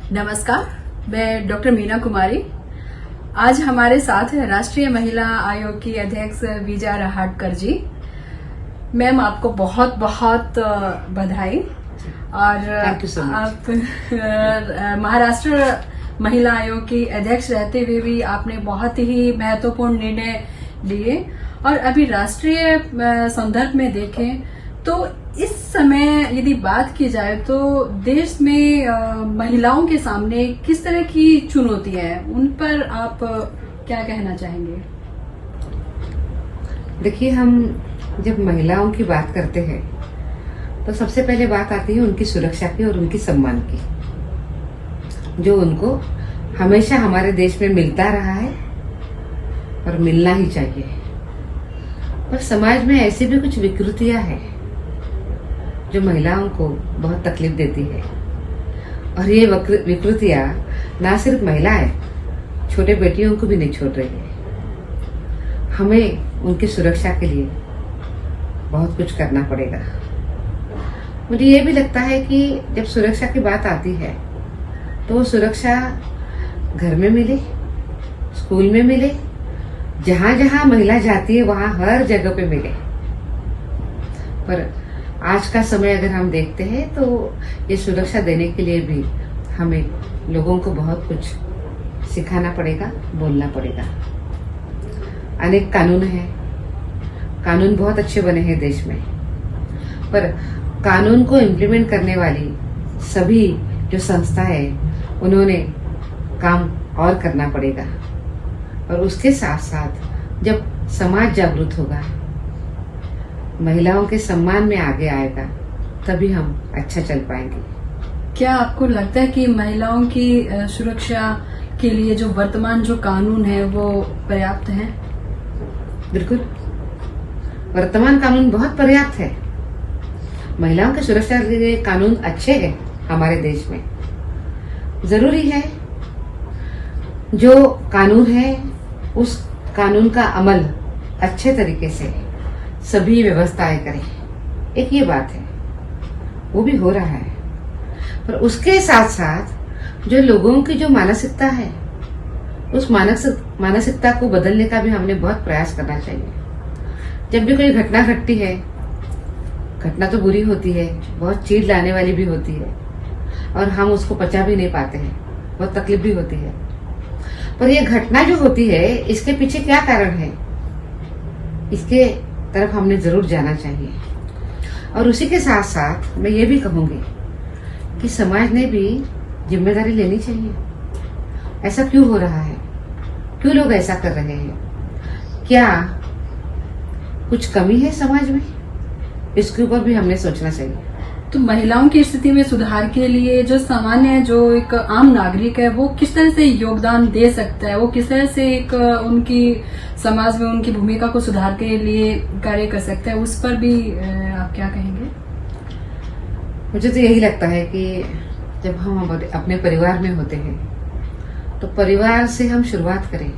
नमस्कार, मैं डॉक्टर मीना कुमारी। आज हमारे साथ है राष्ट्रीय महिला आयोग की अध्यक्ष विजया रहाटकर जी। मैम, आपको बहुत बहुत बधाई। और आप महाराष्ट्र महिला आयोग की अध्यक्ष रहते हुए भी आपने बहुत ही महत्वपूर्ण निर्णय लिए। और अभी राष्ट्रीय संदर्भ में देखें तो इस समय यदि बात की जाए तो देश में महिलाओं के सामने किस तरह की चुनौतियां हैं, उन पर आप क्या कहना चाहेंगे? देखिए, हम जब महिलाओं की बात करते हैं तो सबसे पहले बात आती है उनकी सुरक्षा की और उनकी सम्मान की, जो उनको हमेशा हमारे देश में मिलता रहा है और मिलना ही चाहिए। पर समाज में ऐसी भी कुछ विकृतियां हैं जो महिलाओं को बहुत तकलीफ देती है। और ये विकृतियां ना सिर्फ महिलाएं, छोटे बेटियों को भी नहीं छोड़ रही है। हमें उनकी सुरक्षा के लिए बहुत कुछ करना पड़ेगा। मुझे ये भी लगता है कि जब सुरक्षा की बात आती है तो वो सुरक्षा घर में मिले, स्कूल में मिले, जहां जहां महिला जाती है वहां हर जगह पे मिले। पर आज का समय अगर हम देखते हैं तो ये सुरक्षा देने के लिए भी हमें लोगों को बहुत कुछ सिखाना पड़ेगा, बोलना पड़ेगा। अनेक कानून हैं, कानून बहुत अच्छे बने हैं देश में, पर कानून को इम्प्लीमेंट करने वाली सभी जो संस्था है उन्होंने काम और करना पड़ेगा। और उसके साथ साथ जब समाज जागरूक होगा, महिलाओं के सम्मान में आगे आएगा, तभी हम अच्छा चल पाएंगे। क्या आपको लगता है कि महिलाओं की सुरक्षा के लिए जो वर्तमान जो कानून है वो पर्याप्त है? बिल्कुल, वर्तमान कानून बहुत पर्याप्त है। महिलाओं की सुरक्षा के लिए कानून अच्छे हैं हमारे देश में। जरूरी है जो कानून है उस कानून का अमल अच्छे तरीके से सभी व्यवस्थाएं करें। एक ये बात है, वो भी हो रहा है। पर उसके साथ साथ जो लोगों की जो मानसिकता है, उस मानसिकता को बदलने का भी हमने बहुत प्रयास करना चाहिए। जब भी कोई घटना घटती है, घटना तो बुरी होती है, बहुत चीड़ लाने वाली भी होती है और हम उसको पचा भी नहीं पाते हैं, बहुत तकलीफ भी होती है। पर यह घटना जो होती है, इसके पीछे क्या कारण है, इसके तरफ हमने जरूर जाना चाहिए। और उसी के साथ साथ मैं ये भी कहूंगी कि समाज ने भी जिम्मेदारी लेनी चाहिए। ऐसा क्यों हो रहा है, क्यों लोग ऐसा कर रहे हैं, क्या कुछ कमी है समाज में? इसके ऊपर भी हमने सोचना चाहिए। तो महिलाओं की स्थिति में सुधार के लिए जो सामान्य जो एक आम नागरिक है वो किस तरह से योगदान दे सकता है, वो किस तरह से एक उनकी समाज में उनकी भूमिका को सुधार के लिए कार्य कर सकता है, उस पर भी आप क्या कहेंगे? मुझे तो यही लगता है कि जब हम अपने परिवार में होते हैं तो परिवार से हम शुरुआत करें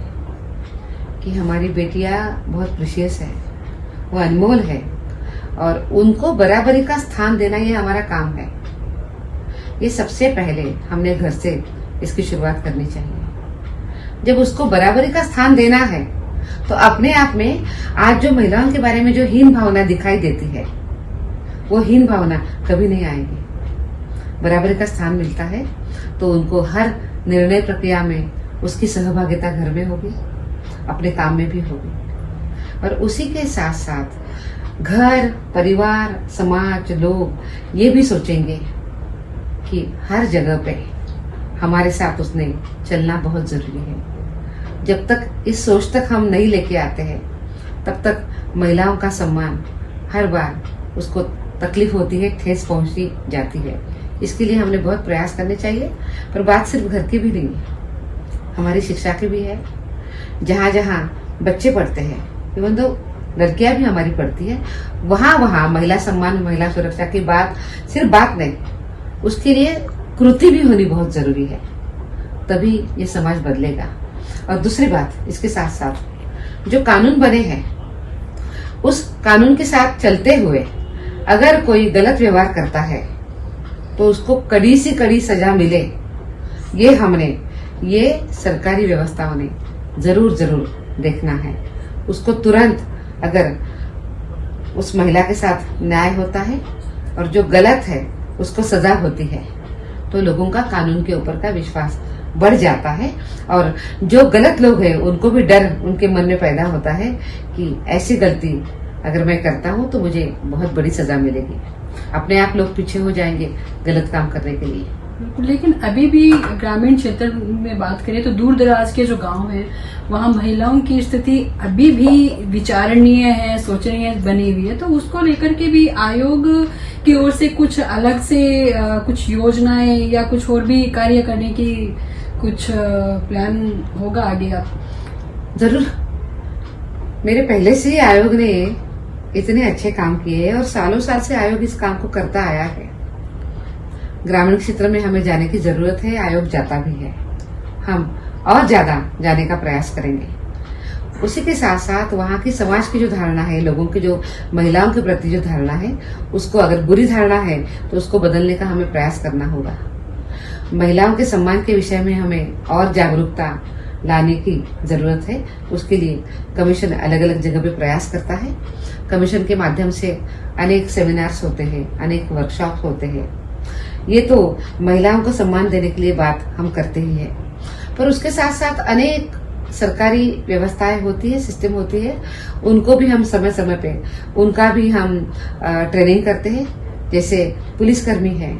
कि हमारी बेटियां बहुत प्रीशियस है, वो अनमोल है और उनको बराबरी का स्थान देना ये हमारा काम है। ये सबसे पहले हमने घर से इसकी शुरुआत करनी चाहिए। जब उसको बराबरी का स्थान देना है तो अपने आप में आज जो महिलाओं के बारे में जो हीन भावना दिखाई देती है, वो हीन भावना कभी नहीं आएगी। बराबरी का स्थान मिलता है तो उनको हर निर्णय प्रक्रिया में उसकी सहभागिता घर में होगी, अपने काम में भी होगी। और उसी के साथ साथ घर, परिवार, समाज, लोग ये भी सोचेंगे कि हर जगह पे हमारे साथ उसने चलना बहुत जरूरी है। जब तक इस सोच तक हम नहीं लेके आते हैं, तब तक महिलाओं का सम्मान हर बार उसको तकलीफ होती है, ठेस पहुंचती जाती है। इसके लिए हमने बहुत प्रयास करने चाहिए। पर बात सिर्फ घर की भी नहीं है, हमारी शिक्षा की भी है। जहां जहां बच्चे पढ़ते हैं, इवन तो लड़कियां भी हमारी पढ़ती है, वहां वहां महिला सम्मान, महिला सुरक्षा की बात सिर्फ बात नहीं, उसके लिए कृति भी होनी बहुत जरूरी है। तभी ये समाज बदलेगा। और दूसरी बात, इसके साथ साथ जो कानून बने हैं उस कानून के साथ चलते हुए अगर कोई गलत व्यवहार करता है तो उसको कड़ी से कड़ी सजा मिले, ये सरकारी व्यवस्थाओं ने जरूर देखना है। उसको तुरंत अगर उस महिला के साथ न्याय होता है और जो गलत है उसको सजा होती है तो लोगों का कानून के ऊपर का विश्वास बढ़ जाता है और जो गलत लोग हैं उनको भी डर उनके मन में पैदा होता है कि ऐसी गलती अगर मैं करता हूं तो मुझे बहुत बड़ी सजा मिलेगी। अपने आप लोग पीछे हो जाएंगे गलत काम करने के लिए। लेकिन अभी भी ग्रामीण क्षेत्र में बात करें तो दूर दराज के जो गांव हैं वहां महिलाओं की स्थिति अभी भी विचारणीय है, सोचनीय बनी हुई है। तो उसको लेकर के भी आयोग की ओर से कुछ अलग से कुछ योजनाएं या कुछ और भी कार्य करने की कुछ प्लान होगा आगे? आप जरूर। मेरे पहले से ही आयोग ने इतने अच्छे काम किए हैं और सालों साल से आयोग इस काम को करता आया है। ग्रामीण क्षेत्र में हमें जाने की जरूरत है, आयोग जाता भी है। हम और ज्यादा जाने का प्रयास करेंगे। उसी के साथ साथ वहाँ की समाज की जो धारणा है, लोगों की जो महिलाओं के प्रति जो धारणा है, उसको अगर बुरी धारणा है तो उसको बदलने का हमें प्रयास करना होगा। महिलाओं के सम्मान के विषय में हमें और जागरूकता लाने की जरूरत है। उसके लिए कमीशन अलग अलग जगह पे प्रयास करता है। कमीशन के माध्यम से अनेक सेमिनार्स होते हैं, अनेक वर्कशॉप होते हैं। ये तो महिलाओं को सम्मान देने के लिए बात हम करते ही हैं, पर उसके साथ साथ अनेक सरकारी व्यवस्थाएं होती है, सिस्टम होती है, उनको भी हम समय समय पे उनका भी हम ट्रेनिंग करते हैं। जैसे पुलिसकर्मी है,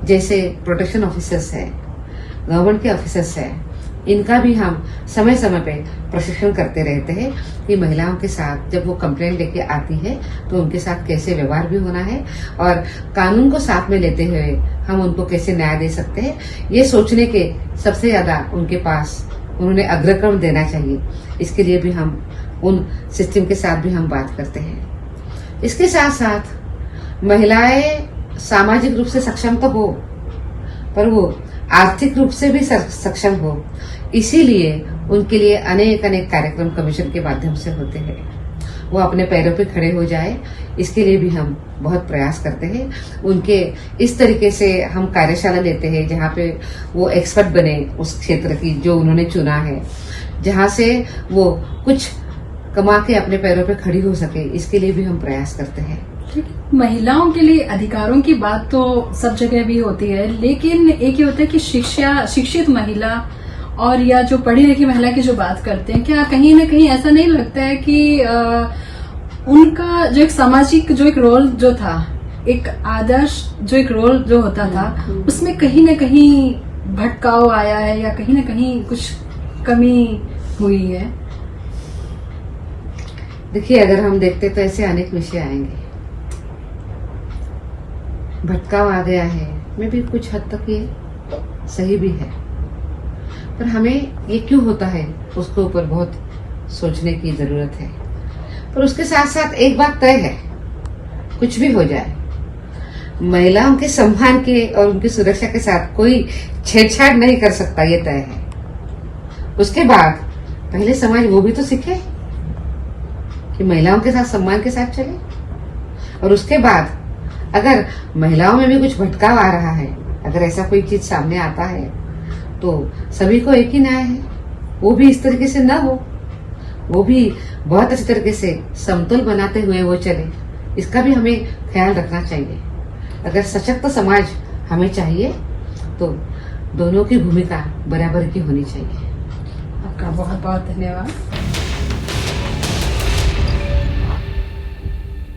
जैसे प्रोटेक्शन ऑफिसर्स है, गवर्नमेंट के ऑफिसर्स है, इनका भी हम समय समय पे प्रशिक्षण करते रहते हैं कि महिलाओं के साथ जब वो कंप्लेंट लेके आती है तो उनके साथ कैसे व्यवहार भी होना है और कानून को साथ में लेते हुए हम उनको कैसे न्याय दे सकते हैं, ये सोचने के सबसे ज्यादा उनके पास उन्होंने अग्रक्रम देना चाहिए। इसके लिए भी हम उन सिस्टम के साथ भी हम बात करते हैं। इसके साथ साथ महिलाएं सामाजिक रूप से सक्षम तो हो, पर वो आर्थिक रूप से भी सक्षम हो, इसीलिए उनके लिए अनेक अनेक कार्यक्रम कमीशन के माध्यम से होते हैं। वो अपने पैरों पे खड़े हो जाए, इसके लिए भी हम बहुत प्रयास करते हैं। उनके इस तरीके से हम कार्यशाला लेते हैं जहाँ पे वो एक्सपर्ट बने उस क्षेत्र की जो उन्होंने चुना है, जहाँ से वो कुछ कमा के अपने पैरों पे खड़ी हो सके, इसके लिए भी हम प्रयास करते हैं। महिलाओं के लिए अधिकारों की बात तो सब जगह भी होती है, लेकिन एक ये होता है कि शिक्षित महिला और या जो पढ़ी लिखी महिला की जो बात करते हैं, क्या कहीं ना कहीं ऐसा नहीं लगता है कि उनका जो एक सामाजिक जो एक रोल जो था, एक आदर्श जो एक रोल जो होता था, उसमें कहीं ना कहीं भटकाव आया है या कहीं ना कहीं कुछ कमी हुई है? देखिए, अगर हम देखते तो ऐसे अनेक विषय आएंगे। भटकाव आ गया है, में भी कुछ हद तक ये सही भी है, पर हमें ये क्यों होता है उसके ऊपर बहुत सोचने की जरूरत है। पर उसके साथ साथ एक बात तय है, कुछ भी हो जाए, महिलाओं के सम्मान के और उनकी सुरक्षा के साथ कोई छेड़छाड़ नहीं कर सकता, ये तय है। उसके बाद पहले समाज वो भी तो सीखे कि महिलाओं के साथ सम्मान के साथ चले, और उसके बाद अगर महिलाओं में भी कुछ भटकाव आ रहा है, अगर ऐसा कोई चीज सामने आता है तो सभी को एक ही न्याय है, वो भी इस तरीके से ना हो, वो भी बहुत अच्छे तरीके से समतोल बनाते हुए वो चले, इसका भी हमें ख्याल रखना चाहिए। अगर सशक्त समाज हमें चाहिए तो दोनों की भूमिका बराबर की होनी चाहिए। आपका बहुत बहुत धन्यवाद।